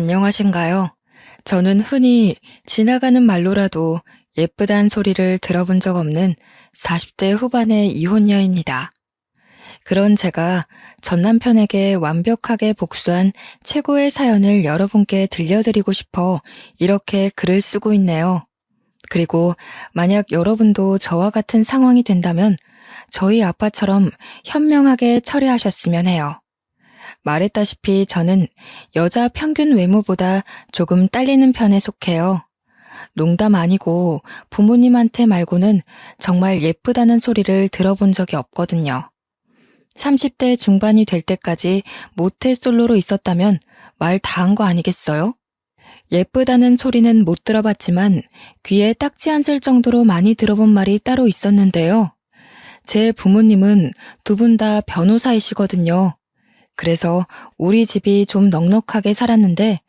안녕하신가요? 저는 흔히 지나가는 말로라도 예쁘단 소리를 들어본 적 없는 40대 후반의 이혼녀입니다. 그런 제가 전 남편에게 완벽하게 복수한 최고의 사연을 여러분께 들려드리고 싶어 이렇게 글을 쓰고 있네요. 그리고 만약 여러분도 저와 같은 상황이 된다면 저희 아빠처럼 현명하게 처리하셨으면 해요. 말했다시피 저는 여자 평균 외모보다 조금 딸리는 편에 속해요. 농담 아니고 부모님한테 말고는 정말 예쁘다는 소리를 들어본 적이 없거든요. 30대 중반이 될 때까지 모태솔로로 있었다면 말 다 한 거 아니겠어요? 예쁘다는 소리는 못 들어봤지만 귀에 딱지 앉을 정도로 많이 들어본 말이 따로 있었는데요. 제 부모님은 두 분 다 변호사이시거든요. 그래서 우리 집이 좀 넉넉하게 살았는데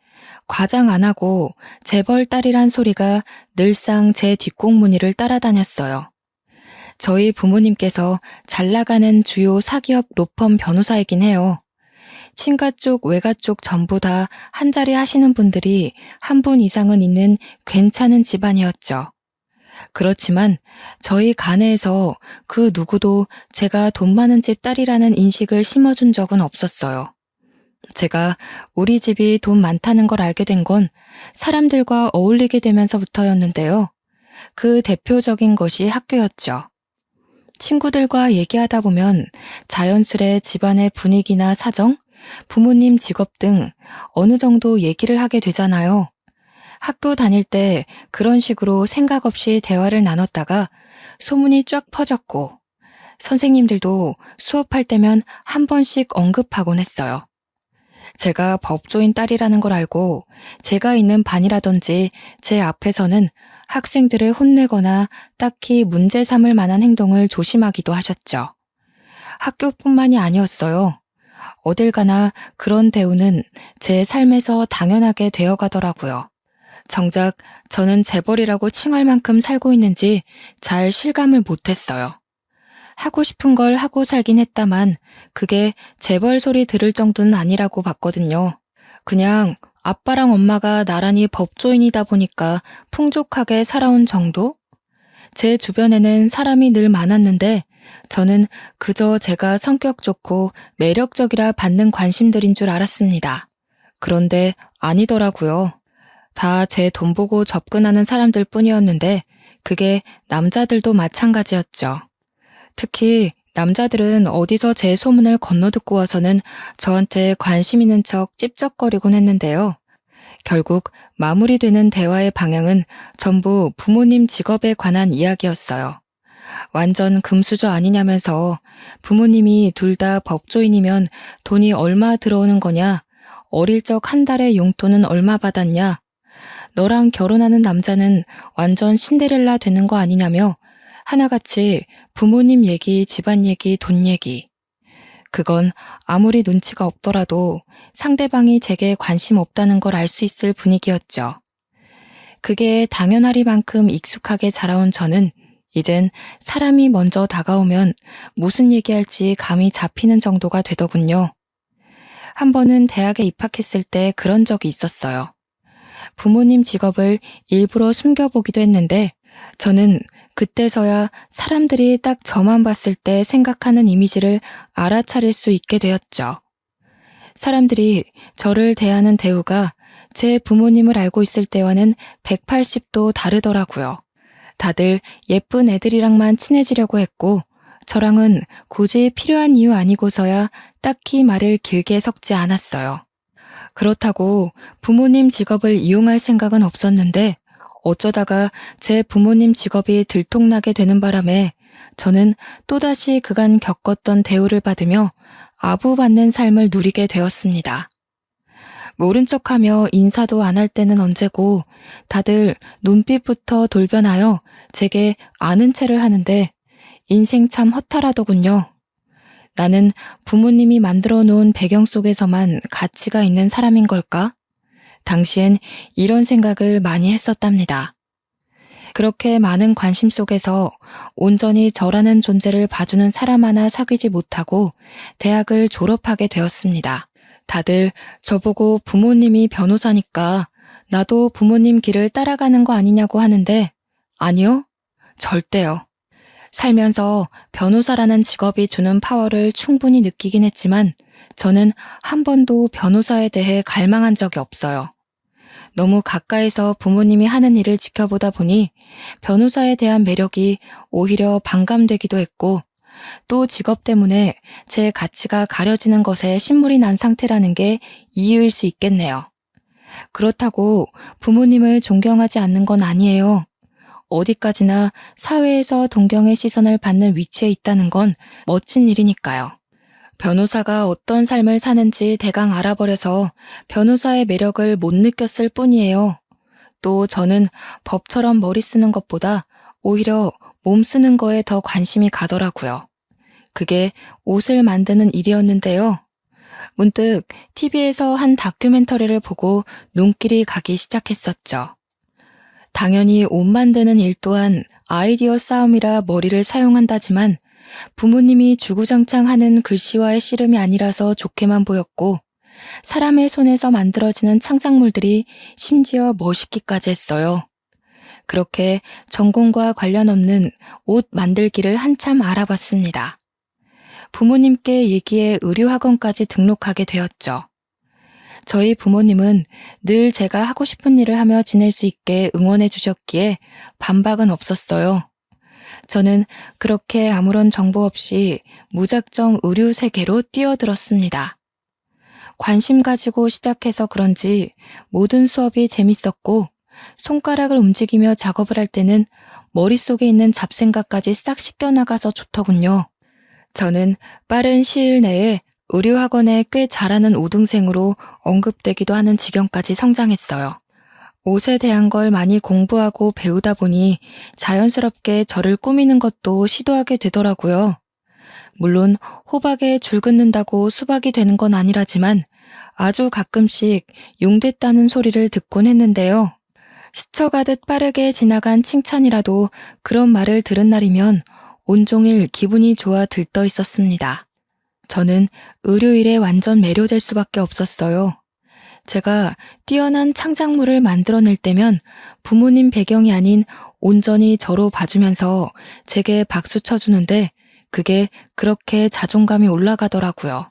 과장 안 하고 재벌 딸이란 소리가 늘상 제 뒷공무니를 따라다녔어요. 저희 부모님께서 잘 나가는 주요 사기업 로펌 변호사이긴 해요. 친가 쪽, 외가 쪽 전부 다 한 자리 하시는 분들이 한 분 이상은 있는 괜찮은 집안이었죠. 그렇지만 저희 가네에서 그 누구도 제가 돈 많은 집 딸이라는 인식을 심어준 적은 없었어요. 제가 우리 집이 돈 많다는 걸 알게 된 건 사람들과 어울리게 되면서부터였는데요. 그 대표적인 것이 학교였죠. 친구들과 얘기하다 보면 자연스레 집안의 분위기나 사정, 부모님 직업 등 어느 정도 얘기를 하게 되잖아요. 학교 다닐 때 그런 식으로 생각 없이 대화를 나눴다가 소문이 쫙 퍼졌고 선생님들도 수업할 때면 한 번씩 언급하곤 했어요. 제가 법조인 딸이라는 걸 알고 제가 있는 반이라든지 제 앞에서는 학생들을 혼내거나 딱히 문제 삼을 만한 행동을 조심하기도 하셨죠. 학교뿐만이 아니었어요. 어딜 가나 그런 대우는 제 삶에서 당연하게 되어가더라고요. 정작 저는 재벌이라고 칭할 만큼 살고 있는지 잘 실감을 못했어요. 하고 싶은 걸 하고 살긴 했다만 그게 재벌 소리 들을 정도는 아니라고 봤거든요. 그냥 아빠랑 엄마가 나란히 법조인이다 보니까 풍족하게 살아온 정도? 제 주변에는 사람이 늘 많았는데 저는 그저 제가 성격 좋고 매력적이라 받는 관심들인 줄 알았습니다. 그런데 아니더라고요. 다 제 돈 보고 접근하는 사람들 뿐이었는데 그게 남자들도 마찬가지였죠. 특히 남자들은 어디서 제 소문을 건너듣고 와서는 저한테 관심 있는 척 찝쩍거리곤 했는데요. 결국 마무리되는 대화의 방향은 전부 부모님 직업에 관한 이야기였어요. 완전 금수저 아니냐면서 부모님이 둘 다 법조인이면 돈이 얼마 들어오는 거냐? 어릴 적 한 달에 용돈은 얼마 받았냐? 너랑 결혼하는 남자는 완전 신데렐라 되는 거 아니냐며 하나같이 부모님 얘기, 집안 얘기, 돈 얘기. 그건 아무리 눈치가 없더라도 상대방이 제게 관심 없다는 걸 알 수 있을 분위기였죠. 그게 당연하리만큼 익숙하게 자라온 저는 이젠 사람이 먼저 다가오면 무슨 얘기할지 감이 잡히는 정도가 되더군요. 한 번은 대학에 입학했을 때 그런 적이 있었어요. 부모님 직업을 일부러 숨겨보기도 했는데 저는 그때서야 사람들이 딱 저만 봤을 때 생각하는 이미지를 알아차릴 수 있게 되었죠. 사람들이 저를 대하는 대우가 제 부모님을 알고 있을 때와는 180도 다르더라고요. 다들 예쁜 애들이랑만 친해지려고 했고 저랑은 굳이 필요한 이유 아니고서야 딱히 말을 길게 섞지 않았어요. 그렇다고 부모님 직업을 이용할 생각은 없었는데 어쩌다가 제 부모님 직업이 들통나게 되는 바람에 저는 또다시 그간 겪었던 대우를 받으며 아부받는 삶을 누리게 되었습니다. 모른 척하며 인사도 안 할 때는 언제고 다들 눈빛부터 돌변하여 제게 아는 체를 하는데 인생 참 허탈하더군요. 나는 부모님이 만들어 놓은 배경 속에서만 가치가 있는 사람인 걸까? 당시엔 이런 생각을 많이 했었답니다. 그렇게 많은 관심 속에서 온전히 저라는 존재를 봐주는 사람 하나 사귀지 못하고 대학을 졸업하게 되었습니다. 다들 저보고 부모님이 변호사니까 나도 부모님 길을 따라가는 거 아니냐고 하는데 아니요, 절대요. 살면서 변호사라는 직업이 주는 파워를 충분히 느끼긴 했지만 저는 한 번도 변호사에 대해 갈망한 적이 없어요. 너무 가까이서 부모님이 하는 일을 지켜보다 보니 변호사에 대한 매력이 오히려 반감되기도 했고 또 직업 때문에 제 가치가 가려지는 것에 신물이 난 상태라는 게 이유일 수 있겠네요. 그렇다고 부모님을 존경하지 않는 건 아니에요. 어디까지나 사회에서 동경의 시선을 받는 위치에 있다는 건 멋진 일이니까요. 변호사가 어떤 삶을 사는지 대강 알아버려서 변호사의 매력을 못 느꼈을 뿐이에요. 또 저는 법처럼 머리 쓰는 것보다 오히려 몸 쓰는 거에 더 관심이 가더라고요. 그게 옷을 만드는 일이었는데요. 문득 TV에서 한 다큐멘터리를 보고 눈길이 가기 시작했었죠. 당연히 옷 만드는 일 또한 아이디어 싸움이라 머리를 사용한다지만 부모님이 주구장창 하는 글씨와의 씨름이 아니라서 좋게만 보였고 사람의 손에서 만들어지는 창작물들이 심지어 멋있기까지 했어요. 그렇게 전공과 관련 없는 옷 만들기를 한참 알아봤습니다. 부모님께 얘기해 의류학원까지 등록하게 되었죠. 저희 부모님은 늘 제가 하고 싶은 일을 하며 지낼 수 있게 응원해 주셨기에 반박은 없었어요. 저는 그렇게 아무런 정보 없이 무작정 의류 세계로 뛰어들었습니다. 관심 가지고 시작해서 그런지 모든 수업이 재밌었고 손가락을 움직이며 작업을 할 때는 머릿속에 있는 잡생각까지 싹 씻겨나가서 좋더군요. 저는 빠른 시일 내에 의류학원에 꽤 잘하는 우등생으로 언급되기도 하는 지경까지 성장했어요. 옷에 대한 걸 많이 공부하고 배우다 보니 자연스럽게 저를 꾸미는 것도 시도하게 되더라고요. 물론 호박에 줄 긋는다고 수박이 되는 건 아니라지만 아주 가끔씩 용됐다는 소리를 듣곤 했는데요. 스쳐가듯 빠르게 지나간 칭찬이라도 그런 말을 들은 날이면 온종일 기분이 좋아 들떠 있었습니다. 저는 의료일에 완전 매료될 수밖에 없었어요. 제가 뛰어난 창작물을 만들어낼 때면 부모님 배경이 아닌 온전히 저로 봐주면서 제게 박수 쳐주는데 그게 그렇게 자존감이 올라가더라고요.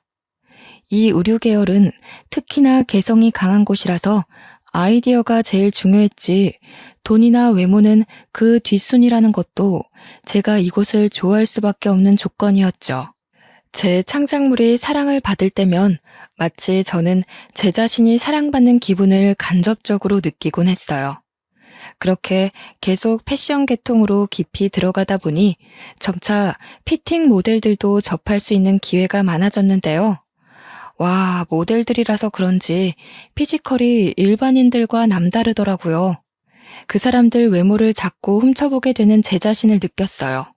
이 의류 계열은 특히나 개성이 강한 곳이라서 아이디어가 제일 중요했지 돈이나 외모는 그 뒷순이라는 것도 제가 이곳을 좋아할 수밖에 없는 조건이었죠. 제 창작물이 사랑을 받을 때면 마치 저는 제 자신이 사랑받는 기분을 간접적으로 느끼곤 했어요. 그렇게 계속 패션 계통으로 깊이 들어가다 보니 점차 피팅 모델들도 접할 수 있는 기회가 많아졌는데요. 와, 모델들이라서 그런지 피지컬이 일반인들과 남다르더라고요. 그 사람들 외모를 자꾸 훔쳐보게 되는 제 자신을 느꼈어요.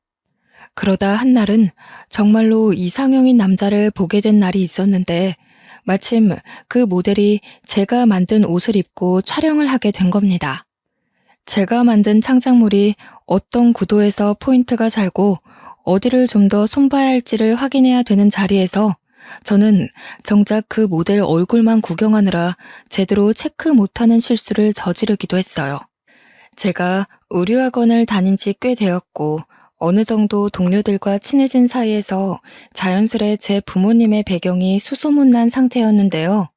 그러다 한날은 정말로 이상형인 남자를 보게 된 날이 있었는데 마침 그 모델이 제가 만든 옷을 입고 촬영을 하게 된 겁니다. 제가 만든 창작물이 어떤 구도에서 포인트가 살고 어디를 좀 더 손봐야 할지를 확인해야 되는 자리에서 저는 정작 그 모델 얼굴만 구경하느라 제대로 체크 못하는 실수를 저지르기도 했어요. 제가 의류학원을 다닌 지 꽤 되었고 어느 정도 동료들과 친해진 사이에서 자연스레 제 부모님의 배경이 수소문난 상태였는데요.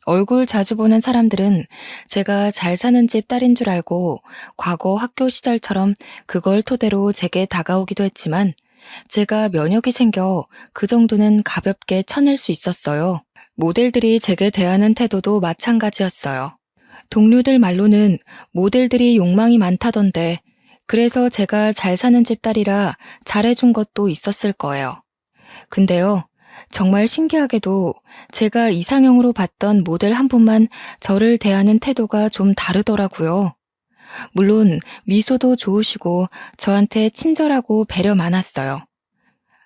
얼굴 자주 보는 사람들은 제가 잘 사는 집 딸인 줄 알고 과거 학교 시절처럼 그걸 토대로 제게 다가오기도 했지만 제가 면역이 생겨 그 정도는 가볍게 쳐낼 수 있었어요. 모델들이 제게 대하는 태도도 마찬가지였어요. 동료들 말로는 모델들이 욕망이 많다던데 그래서 제가 잘 사는 집 딸이라 잘해준 것도 있었을 거예요. 근데요, 정말 신기하게도 제가 이상형으로 봤던 모델 한 분만 저를 대하는 태도가 좀 다르더라고요. 물론 미소도 좋으시고 저한테 친절하고 배려 많았어요.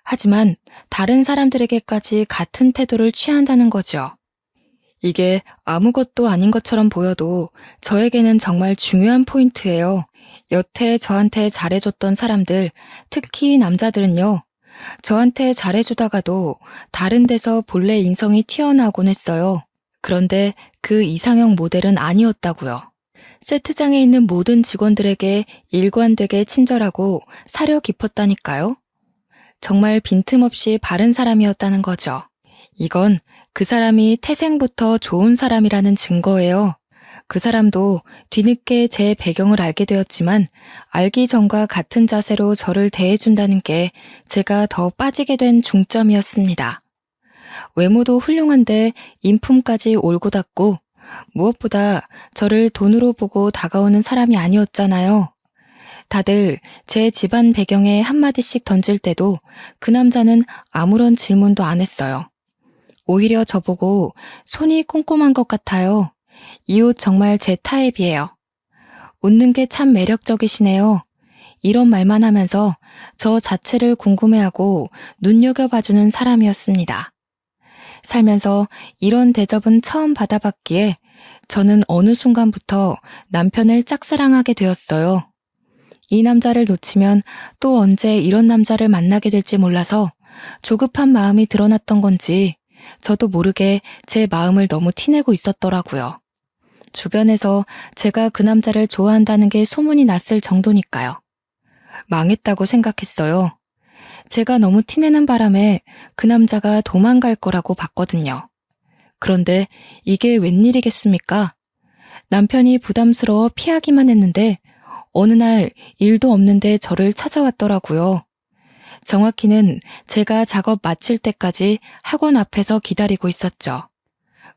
하지만 다른 사람들에게까지 같은 태도를 취한다는 거죠. 이게 아무것도 아닌 것처럼 보여도 저에게는 정말 중요한 포인트예요. 여태 저한테 잘해줬던 사람들, 특히 남자들은요, 저한테 잘해주다가도 다른 데서 본래 인성이 튀어나오곤 했어요. 그런데 그 이상형 모델은 아니었다고요. 세트장에 있는 모든 직원들에게 일관되게 친절하고 사려 깊었다니까요. 정말 빈틈없이 바른 사람이었다는 거죠. 이건 그 사람이 태생부터 좋은 사람이라는 증거예요. 그 사람도 뒤늦게 제 배경을 알게 되었지만 알기 전과 같은 자세로 저를 대해준다는 게 제가 더 빠지게 된 중점이었습니다. 외모도 훌륭한데 인품까지 올곧았고 무엇보다 저를 돈으로 보고 다가오는 사람이 아니었잖아요. 다들 제 집안 배경에 한마디씩 던질 때도 그 남자는 아무런 질문도 안 했어요. 오히려 저보고 손이 꼼꼼한 것 같아요. 이 옷 정말 제 타입이에요. 웃는 게 참 매력적이시네요. 이런 말만 하면서 저 자체를 궁금해하고 눈여겨봐주는 사람이었습니다. 살면서 이런 대접은 처음 받아봤기에 저는 어느 순간부터 남편을 짝사랑하게 되었어요. 이 남자를 놓치면 또 언제 이런 남자를 만나게 될지 몰라서 조급한 마음이 드러났던 건지 저도 모르게 제 마음을 너무 티내고 있었더라고요. 주변에서 제가 그 남자를 좋아한다는 게 소문이 났을 정도니까요. 망했다고 생각했어요. 제가 너무 티내는 바람에 그 남자가 도망갈 거라고 봤거든요. 그런데 이게 웬일이겠습니까? 남편이 부담스러워 피하기만 했는데 어느 날 일도 없는데 저를 찾아왔더라고요. 정확히는 제가 작업 마칠 때까지 학원 앞에서 기다리고 있었죠.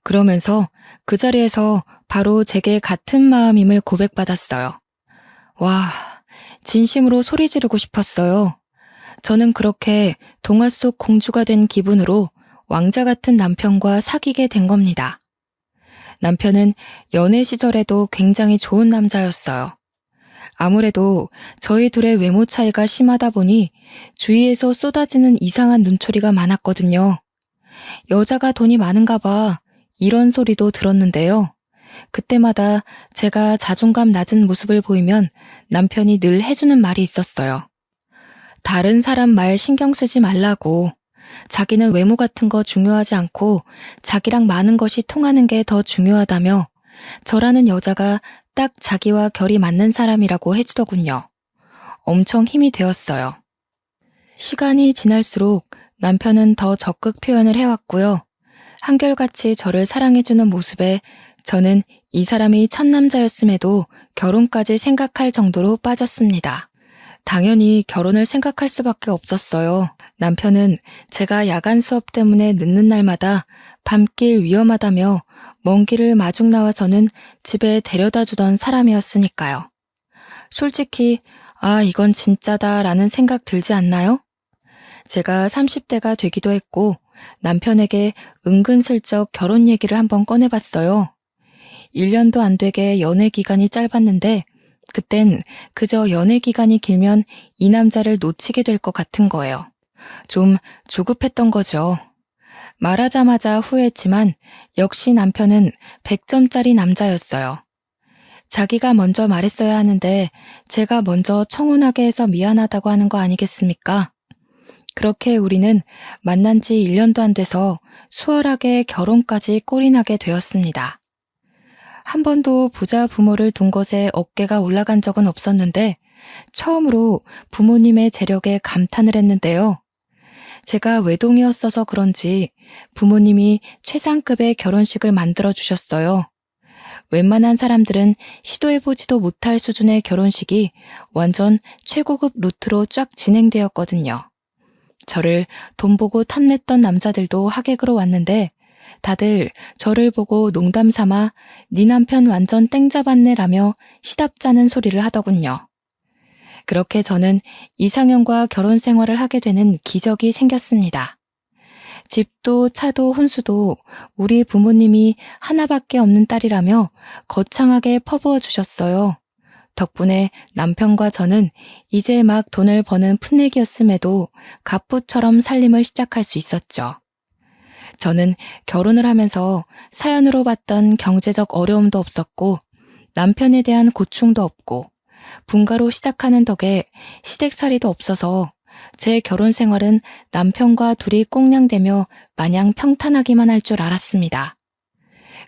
그러면서 그 자리에서 바로 제게 같은 마음임을 고백받았어요. 와, 진심으로 소리 지르고 싶었어요. 저는 그렇게 동화 속 공주가 된 기분으로 왕자 같은 남편과 사귀게 된 겁니다. 남편은 연애 시절에도 굉장히 좋은 남자였어요. 아무래도 저희 둘의 외모 차이가 심하다 보니 주위에서 쏟아지는 이상한 눈초리가 많았거든요. 여자가 돈이 많은가 봐 이런 소리도 들었는데요. 그때마다 제가 자존감 낮은 모습을 보이면 남편이 늘 해주는 말이 있었어요. 다른 사람 말 신경 쓰지 말라고. 자기는 외모 같은 거 중요하지 않고 자기랑 많은 것이 통하는 게 더 중요하다며 저라는 여자가 딱 자기와 결이 맞는 사람이라고 해주더군요. 엄청 힘이 되었어요. 시간이 지날수록 남편은 더 적극 표현을 해왔고요. 한결같이 저를 사랑해주는 모습에 저는 이 사람이 첫 남자였음에도 결혼까지 생각할 정도로 빠졌습니다. 당연히 결혼을 생각할 수밖에 없었어요. 남편은 제가 야간 수업 때문에 늦는 날마다 밤길 위험하다며 먼 길을 마중 나와서는 집에 데려다 주던 사람이었으니까요. 솔직히 이건 진짜다라는 생각 들지 않나요? 제가 30대가 되기도 했고 남편에게 은근슬쩍 결혼 얘기를 한번 꺼내봤어요. 1년도 안 되게 연애 기간이 짧았는데 그땐 그저 연애 기간이 길면 이 남자를 놓치게 될 것 같은 거예요. 좀 조급했던 거죠. 말하자마자 후회했지만 역시 남편은 100점짜리 남자였어요. 자기가 먼저 말했어야 하는데 제가 먼저 청혼하게 해서 미안하다고 하는 거 아니겠습니까? 그렇게 우리는 만난 지 1년도 안 돼서 수월하게 결혼까지 꼴이나게 되었습니다. 한 번도 부자 부모를 둔 것에 어깨가 올라간 적은 없었는데 처음으로 부모님의 재력에 감탄을 했는데요. 제가 외동이었어서 그런지 부모님이 최상급의 결혼식을 만들어 주셨어요. 웬만한 사람들은 시도해보지도 못할 수준의 결혼식이 완전 최고급 루트로 쫙 진행되었거든요. 저를 돈 보고 탐냈던 남자들도 하객으로 왔는데 다들 저를 보고 농담 삼아 네 남편 완전 땡 잡았네 라며 시답잖은 소리를 하더군요. 그렇게 저는 이상형과 결혼 생활을 하게 되는 기적이 생겼습니다. 집도 차도 혼수도 우리 부모님이 하나밖에 없는 딸이라며 거창하게 퍼부어 주셨어요. 덕분에 남편과 저는 이제 막 돈을 버는 풋내기였음에도 갑부처럼 살림을 시작할 수 있었죠. 저는 결혼을 하면서 사연으로 봤던 경제적 어려움도 없었고 남편에 대한 고충도 없고 분가로 시작하는 덕에 시댁살이도 없어서 제 결혼 생활은 남편과 둘이 꽁냥대며 마냥 평탄하기만 할 줄 알았습니다.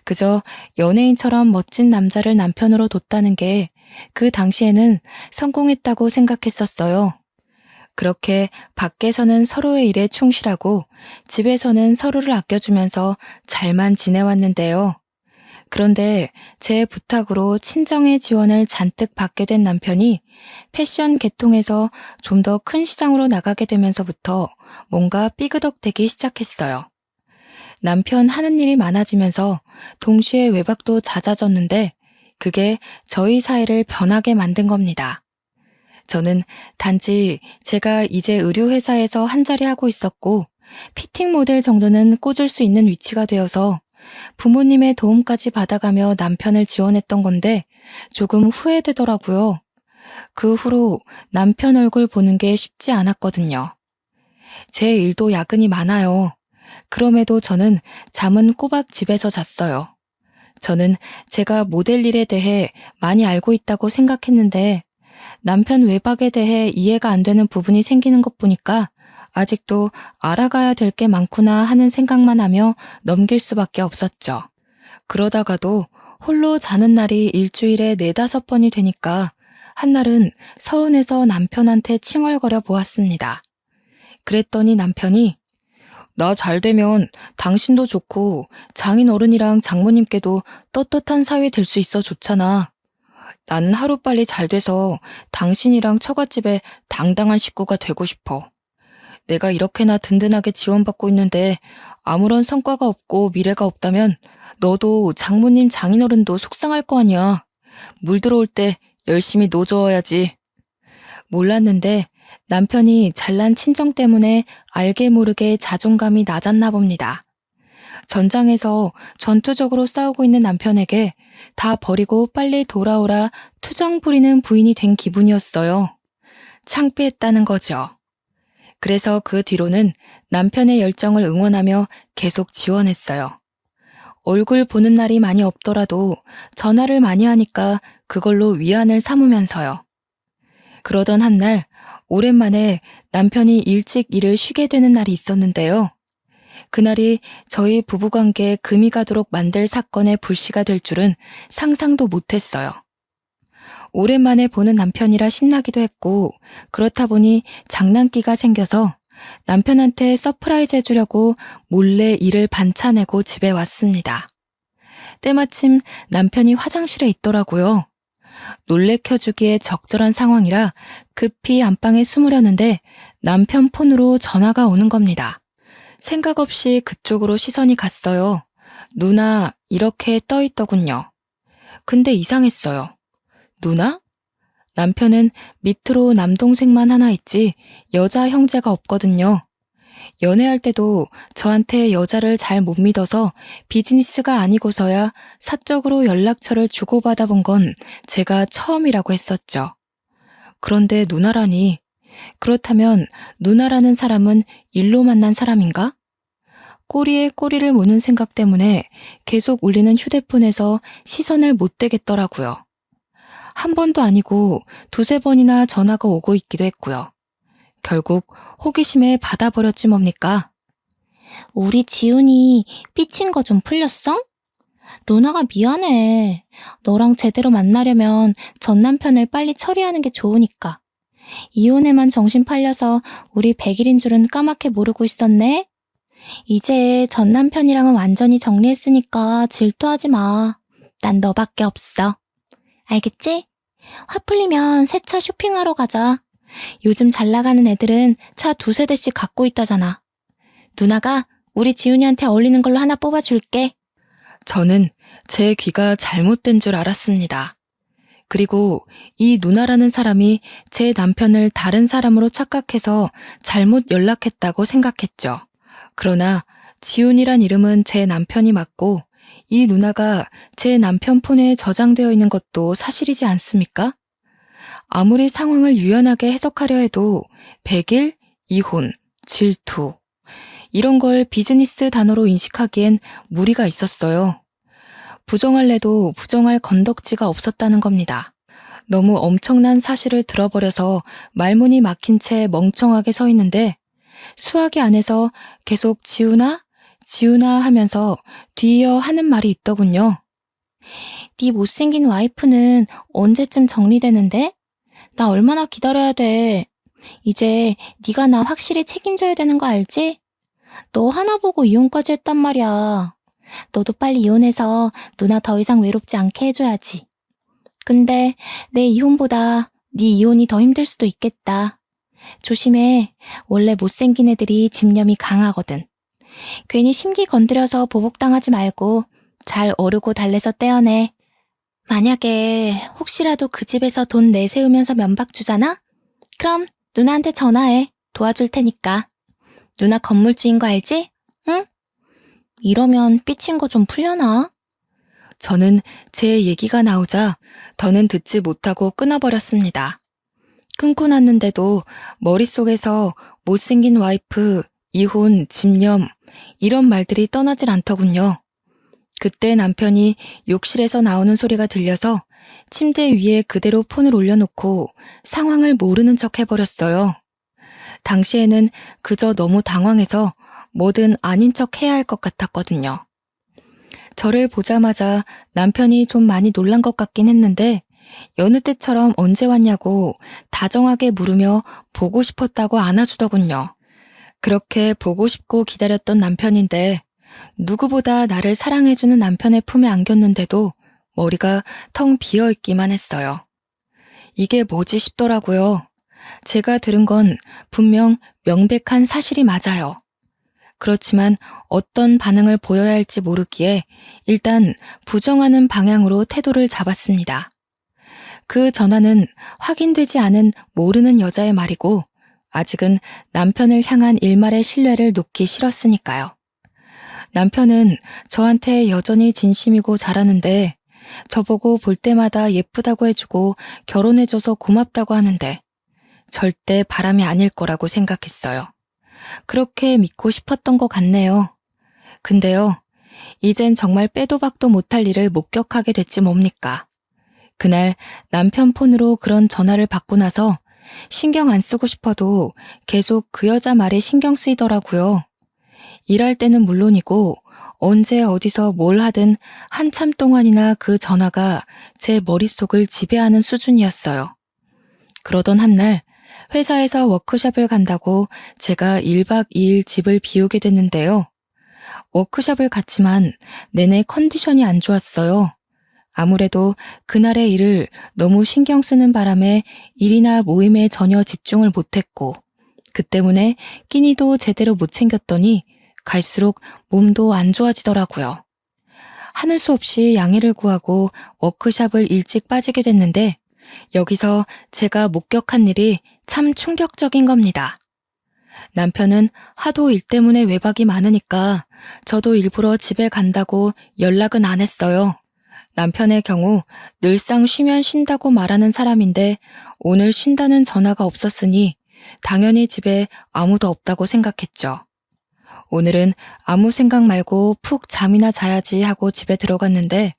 그저 연예인처럼 멋진 남자를 남편으로 뒀다는 게 그 당시에는 성공했다고 생각했었어요. 그렇게 밖에서는 서로의 일에 충실하고 집에서는 서로를 아껴주면서 잘만 지내왔는데요. 그런데 제 부탁으로 친정의 지원을 잔뜩 받게 된 남편이 패션 계통에서 좀 더 큰 시장으로 나가게 되면서부터 뭔가 삐그덕대기 시작했어요. 남편 하는 일이 많아지면서 동시에 외박도 잦아졌는데 그게 저희 사이를 변하게 만든 겁니다. 저는 단지 제가 이제 의류회사에서 한 자리 하고 있었고 피팅 모델 정도는 꽂을 수 있는 위치가 되어서 부모님의 도움까지 받아가며 남편을 지원했던 건데 조금 후회되더라고요. 그 후로 남편 얼굴 보는 게 쉽지 않았거든요. 제 일도 야근이 많아요. 그럼에도 저는 잠은 꼬박 집에서 잤어요. 저는 제가 모델 일에 대해 많이 알고 있다고 생각했는데 남편 외박에 대해 이해가 안 되는 부분이 생기는 것 보니까 아직도 알아가야 될 게 많구나 하는 생각만 하며 넘길 수밖에 없었죠. 그러다가도 홀로 자는 날이 일주일에 4~5번이 되니까 한날은 서운해서 남편한테 칭얼거려 보았습니다. 그랬더니 남편이 나 잘 되면 당신도 좋고 장인 어른이랑 장모님께도 떳떳한 사위 될 수 있어 좋잖아. 나는 하루빨리 잘 돼서 당신이랑 처갓집에 당당한 식구가 되고 싶어. 내가 이렇게나 든든하게 지원받고 있는데 아무런 성과가 없고 미래가 없다면 너도 장모님 장인어른도 속상할 거 아니야. 물 들어올 때 열심히 노저어야지. 몰랐는데 남편이 잘난 친정 때문에 알게 모르게 자존감이 낮았나 봅니다. 전장에서 전투적으로 싸우고 있는 남편에게 다 버리고 빨리 돌아오라 투정 부리는 부인이 된 기분이었어요. 창피했다는 거죠. 그래서 그 뒤로는 남편의 열정을 응원하며 계속 지원했어요. 얼굴 보는 날이 많이 없더라도 전화를 많이 하니까 그걸로 위안을 삼으면서요. 그러던 한날 오랜만에 남편이 일찍 일을 쉬게 되는 날이 있었는데요. 그날이 저희 부부관계에 금이 가도록 만들 사건의 불씨가 될 줄은 상상도 못했어요. 오랜만에 보는 남편이라 신나기도 했고 그렇다 보니 장난기가 생겨서 남편한테 서프라이즈 해주려고 몰래 일을 반차내고 집에 왔습니다. 때마침 남편이 화장실에 있더라고요. 놀래켜주기에 적절한 상황이라 급히 안방에 숨으려는데 남편 폰으로 전화가 오는 겁니다. 생각 없이 그쪽으로 시선이 갔어요. 누나 이렇게 떠있더군요. 근데 이상했어요. 누나? 남편은 밑으로 남동생만 하나 있지 여자 형제가 없거든요. 연애할 때도 저한테 여자를 잘 못 믿어서 비즈니스가 아니고서야 사적으로 연락처를 주고받아 본 건 제가 처음이라고 했었죠. 그런데 누나라니, 그렇다면 누나라는 사람은 일로 만난 사람인가? 꼬리에 꼬리를 무는 생각 때문에 계속 울리는 휴대폰에서 시선을 못 떼겠더라고요. 한 번도 아니고 2~3번이나 전화가 오고 있기도 했고요. 결국 호기심에 받아버렸지 뭡니까? 우리 지훈이 삐친 거 좀 풀렸어? 누나가 미안해. 너랑 제대로 만나려면 전 남편을 빨리 처리하는 게 좋으니까. 이혼에만 정신 팔려서 우리 100일인 줄은 까맣게 모르고 있었네. 이제 전 남편이랑은 완전히 정리했으니까 질투하지 마. 난 너밖에 없어. 알겠지? 화 풀리면 새 차 쇼핑하러 가자. 요즘 잘 나가는 애들은 차 2~3대씩 갖고 있다잖아. 누나가 우리 지훈이한테 어울리는 걸로 하나 뽑아줄게. 저는 제 귀가 잘못된 줄 알았습니다. 그리고 이 누나라는 사람이 제 남편을 다른 사람으로 착각해서 잘못 연락했다고 생각했죠. 그러나 지훈이란 이름은 제 남편이 맞고 이 누나가 제 남편 폰에 저장되어 있는 것도 사실이지 않습니까? 아무리 상황을 유연하게 해석하려 해도 100일, 이혼, 질투 이런 걸 비즈니스 단어로 인식하기엔 무리가 있었어요. 부정할래도 부정할 건덕지가 없었다는 겁니다. 너무 엄청난 사실을 들어버려서 말문이 막힌 채 멍청하게 서 있는데 수화기 안에서 계속 지훈아? 지훈아 하면서 뒤이어 하는 말이 있더군요. 네 못생긴 와이프는 언제쯤 정리되는데? 나 얼마나 기다려야 돼. 이제 네가 나 확실히 책임져야 되는 거 알지? 너 하나 보고 이혼까지 했단 말이야. 너도 빨리 이혼해서 누나 더 이상 외롭지 않게 해줘야지. 근데 내 이혼보다 네 이혼이 더 힘들 수도 있겠다. 조심해. 원래 못생긴 애들이 집념이 강하거든. 괜히 심기 건드려서 보복당하지 말고 잘 어르고 달래서 떼어내. 만약에 혹시라도 그 집에서 돈 내세우면서 면박 주잖아? 그럼 누나한테 전화해. 도와줄 테니까. 누나 건물주인 거 알지? 응? 이러면 삐친 거 좀 풀려나? 저는 제 얘기가 나오자 더는 듣지 못하고 끊어버렸습니다. 끊고 났는데도 머릿속에서 못생긴 와이프, 이혼, 집념 이런 말들이 떠나질 않더군요. 그때 남편이 욕실에서 나오는 소리가 들려서 침대 위에 그대로 폰을 올려놓고 상황을 모르는 척 해버렸어요. 당시에는 그저 너무 당황해서 뭐든 아닌 척 해야 할 것 같았거든요. 저를 보자마자 남편이 좀 많이 놀란 것 같긴 했는데 여느 때처럼 언제 왔냐고 다정하게 물으며 보고 싶었다고 안아주더군요. 그렇게 보고 싶고 기다렸던 남편인데 누구보다 나를 사랑해주는 남편의 품에 안겼는데도 머리가 텅 비어있기만 했어요. 이게 뭐지 싶더라고요. 제가 들은 건 분명 명백한 사실이 맞아요. 그렇지만 어떤 반응을 보여야 할지 모르기에 일단 부정하는 방향으로 태도를 잡았습니다. 그 전화는 확인되지 않은 모르는 여자의 말이고 아직은 남편을 향한 일말의 신뢰를 놓기 싫었으니까요. 남편은 저한테 여전히 진심이고 잘하는데 저보고 볼 때마다 예쁘다고 해주고 결혼해줘서 고맙다고 하는데 절대 바람이 아닐 거라고 생각했어요. 그렇게 믿고 싶었던 것 같네요. 근데요, 이젠 정말 빼도 박도 못할 일을 목격하게 됐지 뭡니까? 그날 남편 폰으로 그런 전화를 받고 나서 신경 안 쓰고 싶어도 계속 그 여자 말에 신경 쓰이더라고요. 일할 때는 물론이고 언제 어디서 뭘 하든 한참 동안이나 그 전화가 제 머릿속을 지배하는 수준이었어요. 그러던 한날 회사에서 워크숍을 간다고 제가 1박 2일 집을 비우게 됐는데요. 워크숍을 갔지만 내내 컨디션이 안 좋았어요. 아무래도 그날의 일을 너무 신경 쓰는 바람에 일이나 모임에 전혀 집중을 못했고 그 때문에 끼니도 제대로 못 챙겼더니 갈수록 몸도 안 좋아지더라고요. 하늘 수 없이 양해를 구하고 워크숍을 일찍 빠지게 됐는데 여기서 제가 목격한 일이 참 충격적인 겁니다. 남편은 하도 일 때문에 외박이 많으니까 저도 일부러 집에 간다고 연락은 안 했어요. 남편의 경우 늘상 쉬면 쉰다고 말하는 사람인데 오늘 쉰다는 전화가 없었으니 당연히 집에 아무도 없다고 생각했죠. 오늘은 아무 생각 말고 푹 잠이나 자야지 하고 집에 들어갔는데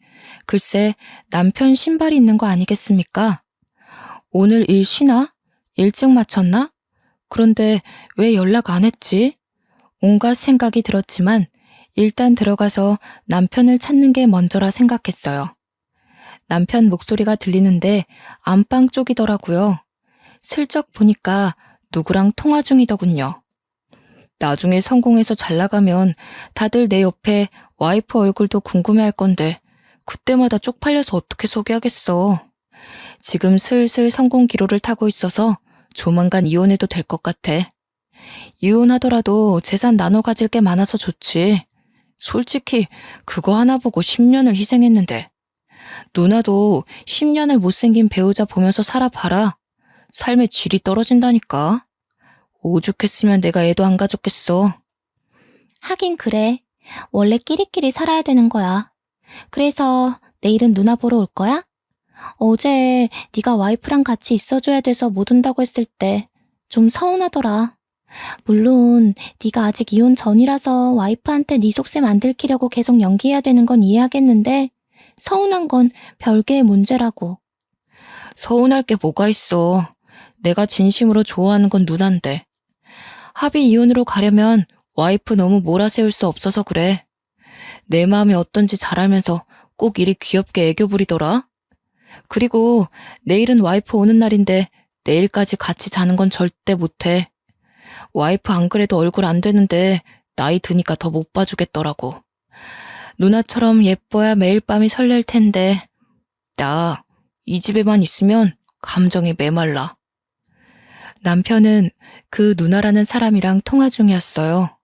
글쎄 남편 신발이 있는 거 아니겠습니까? 오늘 일 쉬나? 일찍 마쳤나? 그런데 왜 연락 안 했지? 온갖 생각이 들었지만 일단 들어가서 남편을 찾는 게 먼저라 생각했어요. 남편 목소리가 들리는데 안방 쪽이더라고요. 슬쩍 보니까 누구랑 통화 중이더군요. 나중에 성공해서 잘 나가면 다들 내 옆에 와이프 얼굴도 궁금해할 건데 그때마다 쪽팔려서 어떻게 소개하겠어. 지금 슬슬 성공 기로를 타고 있어서 조만간 이혼해도 될 것 같아. 이혼하더라도 재산 나눠 가질 게 많아서 좋지. 솔직히 그거 하나 보고 10년을 희생했는데 누나도 10년을 못생긴 배우자 보면서 살아봐라. 삶의 질이 떨어진다니까. 오죽했으면 내가 애도 안 가졌겠어. 하긴 그래. 원래 끼리끼리 살아야 되는 거야. 그래서 내일은 누나 보러 올 거야? 어제 네가 와이프랑 같이 있어줘야 돼서 못 온다고 했을 때 좀 서운하더라. 물론 네가 아직 이혼 전이라서 와이프한테 네 속셈 안 들키려고 계속 연기해야 되는 건 이해하겠는데 서운한 건 별개의 문제라고. 서운할 게 뭐가 있어. 내가 진심으로 좋아하는 건 누난데. 합의 이혼으로 가려면 와이프 너무 몰아세울 수 없어서 그래. 내 마음이 어떤지 잘 알면서 꼭 이리 귀엽게 애교 부리더라. 그리고 내일은 와이프 오는 날인데 내일까지 같이 자는 건 절대 못해. 와이프 안 그래도 얼굴 안 되는데 나이 드니까 더 못 봐주겠더라고. 누나처럼 예뻐야 매일 밤이 설렐 텐데 나 이 집에만 있으면 감정이 메말라. 남편은 그 누나라는 사람이랑 통화 중이었어요.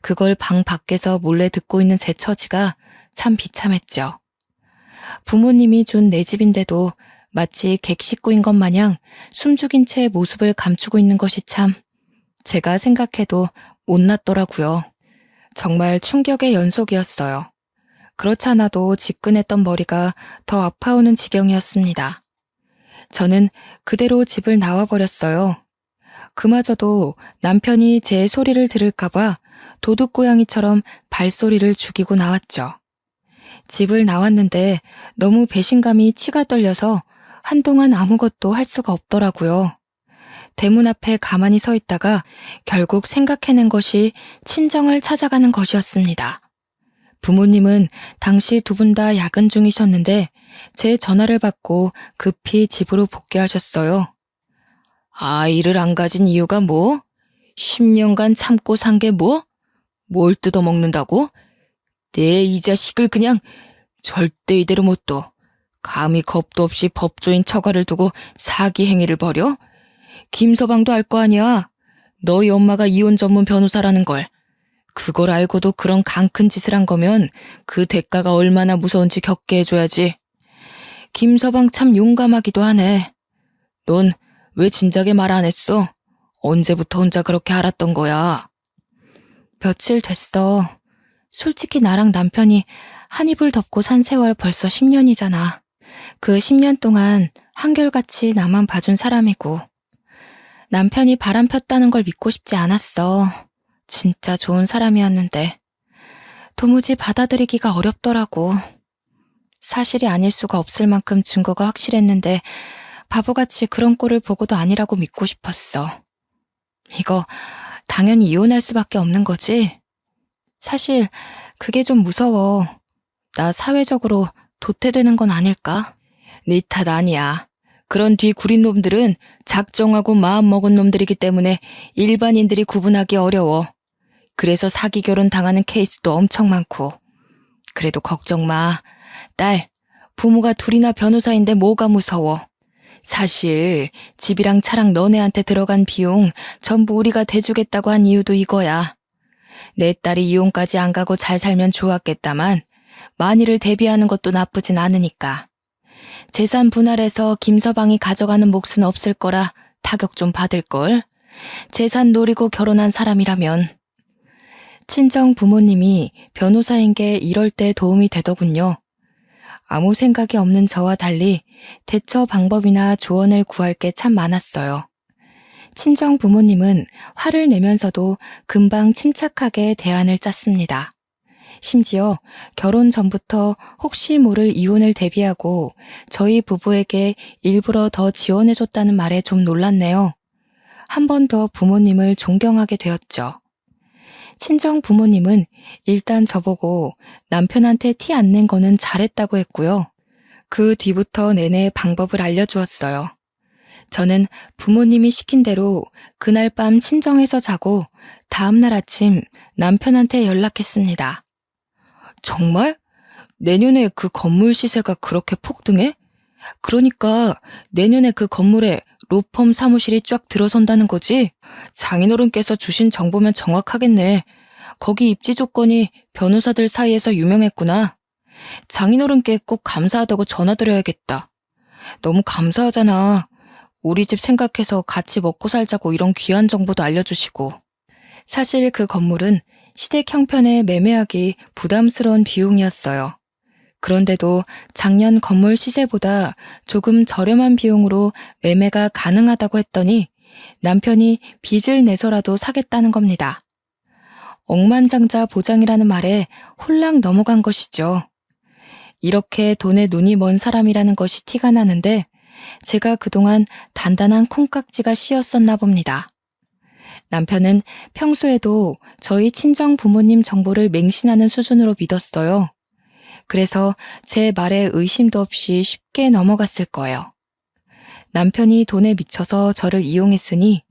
그걸 방 밖에서 몰래 듣고 있는 제 처지가 참 비참했죠. 부모님이 준 내 집인데도 마치 객식구인 것 마냥 숨죽인 채 모습을 감추고 있는 것이 참 제가 생각해도 못났더라고요. 정말 충격의 연속이었어요. 그렇지 않아도 지끈했던 머리가 더 아파오는 지경이었습니다. 저는 그대로 집을 나와버렸어요. 그마저도 남편이 제 소리를 들을까봐 도둑고양이처럼 발소리를 죽이고 나왔죠. 집을 나왔는데 너무 배신감이 치가 떨려서 한동안 아무것도 할 수가 없더라고요. 대문 앞에 가만히 서 있다가 결국 생각해낸 것이 친정을 찾아가는 것이었습니다. 부모님은 당시 두 분 다 야근 중이셨는데 제 전화를 받고 급히 집으로 복귀하셨어요. 아이를 안 가진 이유가 뭐? 10년간 참고 산 게 뭐? 뭘 뜯어먹는다고? 내 이 자식을 그냥 절대 이대로 못 둬. 감히 겁도 없이 법조인 처가를 두고 사기 행위를 벌여? 김서방도 알 거 아니야. 너희 엄마가 이혼 전문 변호사라는 걸. 그걸 알고도 그런 강큰 짓을 한 거면 그 대가가 얼마나 무서운지 겪게 해줘야지. 김서방 참 용감하기도 하네. 넌 왜 진작에 말 안 했어? 언제부터 혼자 그렇게 알았던 거야? 며칠 됐어. 솔직히 나랑 남편이 한 이불 덮고 산 세월 벌써 10년이잖아. 그 10년 동안 한결같이 나만 봐준 사람이고 남편이 바람 폈다는 걸 믿고 싶지 않았어. 진짜 좋은 사람이었는데 도무지 받아들이기가 어렵더라고. 사실이 아닐 수가 없을 만큼 증거가 확실했는데 바보같이 그런 꼴을 보고도 아니라고 믿고 싶었어. 이거 당연히 이혼할 수밖에 없는 거지? 사실 그게 좀 무서워. 나 사회적으로 도태되는 건 아닐까? 네 탓 아니야. 그런 뒤 구린 놈들은 작정하고 마음 먹은 놈들이기 때문에 일반인들이 구분하기 어려워. 그래서 사기 결혼 당하는 케이스도 엄청 많고. 그래도 걱정 마. 딸, 부모가 둘이나 변호사인데 뭐가 무서워. 사실 집이랑 차랑 너네한테 들어간 비용 전부 우리가 대주겠다고 한 이유도 이거야. 내 딸이 이혼까지 안 가고 잘 살면 좋았겠다만 만일을 대비하는 것도 나쁘진 않으니까. 재산 분할해서 김서방이 가져가는 몫은 없을 거라 타격 좀 받을걸. 재산 노리고 결혼한 사람이라면. 친정 부모님이 변호사인 게 이럴 때 도움이 되더군요. 아무 생각이 없는 저와 달리 대처 방법이나 조언을 구할 게 참 많았어요. 친정 부모님은 화를 내면서도 금방 침착하게 대안을 짰습니다. 심지어 결혼 전부터 혹시 모를 이혼을 대비하고 저희 부부에게 일부러 더 지원해줬다는 말에 좀 놀랐네요. 한 번 더 부모님을 존경하게 되었죠. 친정 부모님은 일단 저보고 남편한테 티 안 낸 거는 잘했다고 했고요. 그 뒤부터 내내 방법을 알려주었어요. 저는 부모님이 시킨 대로 그날 밤 친정에서 자고 다음날 아침 남편한테 연락했습니다. 정말? 내년에 그 건물 시세가 그렇게 폭등해? 그러니까 내년에 그 건물에 로펌 사무실이 쫙 들어선다는 거지? 장인어른께서 주신 정보면 정확하겠네. 거기 입지 조건이 변호사들 사이에서 유명했구나. 장인어른께 꼭 감사하다고 전화드려야겠다. 너무 감사하잖아. 우리 집 생각해서 같이 먹고 살자고 이런 귀한 정보도 알려주시고. 사실 그 건물은 시댁 형편에 매매하기 부담스러운 비용이었어요. 그런데도 작년 건물 시세보다 조금 저렴한 비용으로 매매가 가능하다고 했더니 남편이 빚을 내서라도 사겠다는 겁니다. 억만장자 보장이라는 말에 홀랑 넘어간 것이죠. 이렇게 돈에 눈이 먼 사람이라는 것이 티가 나는데 제가 그동안 단단한 콩깍지가 씌었었나 봅니다. 남편은 평소에도 저희 친정 부모님 정보를 맹신하는 수준으로 믿었어요. 그래서 제 말에 의심도 없이 쉽게 넘어갔을 거예요. 남편이 돈에 미쳐서 저를 이용했으니